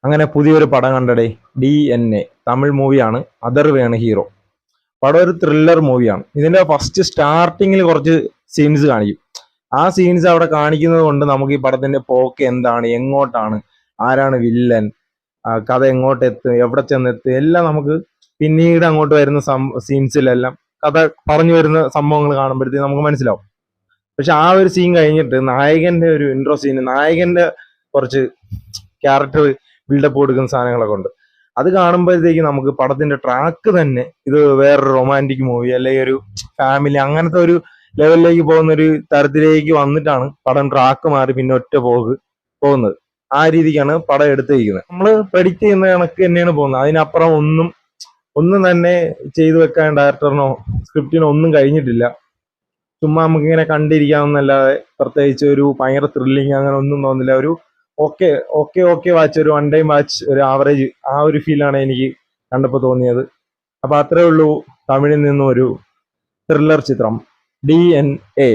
അങ്ങനെ പുതിയൊരു പടം കണ്ടടേ. DNA തമിഴ് മൂവിയാണ്. അതർവയാണ് ഹീറോ. പടം ഒരു ത്രില്ലർ മൂവിയാണ്. ഇതിന്റെ ഫസ്റ്റ് സ്റ്റാർട്ടിങ്ങിൽ കുറച്ച് സീൻസ് കാണിക്കും. ആ സീൻസ് അവിടെ കാണിക്കുന്നത് കൊണ്ട് നമുക്ക് ഈ പടത്തിന്റെ പോക്ക് എന്താണ്, എങ്ങോട്ടാണ്, ആരാണ് വില്ലൻ, കഥ എങ്ങോട്ട് എത്തും, എവിടെ ചെന്നെത്തും, എല്ലാം നമുക്ക് പിന്നീട് അങ്ങോട്ട് വരുന്ന സീൻസിലെല്ലാം കഥ പറഞ്ഞു വരുന്ന സംഭവങ്ങൾ കാണുമ്പോഴത്തേക്ക് നമുക്ക് മനസ്സിലാവും. പക്ഷെ ആ ഒരു സീൻ കഴിഞ്ഞിട്ട് നായകന്റെ ഒരു ഇൻട്രോ സീൻ, നായകന്റെ കുറച്ച് ക്യാരക്ടർ ബിൽഡപ്പ് കൊടുക്കുന്ന സാധനങ്ങളൊക്കെ ഉണ്ട്. അത് കാണുമ്പോഴത്തേക്ക് നമുക്ക് പടത്തിന്റെ ട്രാക്ക് തന്നെ ഇത് വേറൊരു റൊമാൻറ്റിക് മൂവി അല്ലെങ്കിൽ ഒരു ഫാമിലി അങ്ങനത്തെ ഒരു ലെവലിലേക്ക് പോകുന്ന ഒരു തരത്തിലേക്ക് വന്നിട്ടാണ് പടം ട്രാക്ക് മാറി പിന്നെ ഒറ്റ പോകുന്നത്. ആ രീതിക്കാണ് പടം എടുത്തിരിക്കുന്നത്. നമ്മൾ പ്രെഡിക്റ്റ് ചെയ്യുന്ന കണക്ക് തന്നെയാണ് പോകുന്നത്. അതിനപ്പുറം ഒന്നും തന്നെ ചെയ്തു വെക്കാൻ ഡയറക്ടറിനോ സ്ക്രിപ്റ്റിനോ ഒന്നും കഴിഞ്ഞിട്ടില്ല. ചുമ്മാ നമുക്കിങ്ങനെ കണ്ടിരിക്കാമെന്നല്ലാതെ പ്രത്യേകിച്ച് ഒരു ഭയങ്കര ത്രില്ലിങ് അങ്ങനെ ഒന്നും തോന്നില്ല. ഒരു ഓക്കെ വാച്ച്, ഒരു വൺ ടൈം വാച്ച്, ഒരു ആവറേജ് ആ ഒരു ഫീലാണ് എനിക്ക് കണ്ടപ്പോൾ തോന്നിയത്. അപ്പൊ അത്രേ ഉള്ളൂ തമിഴിൽ നിന്നും ഒരു ത്രില്ലർ ചിത്രം DNA.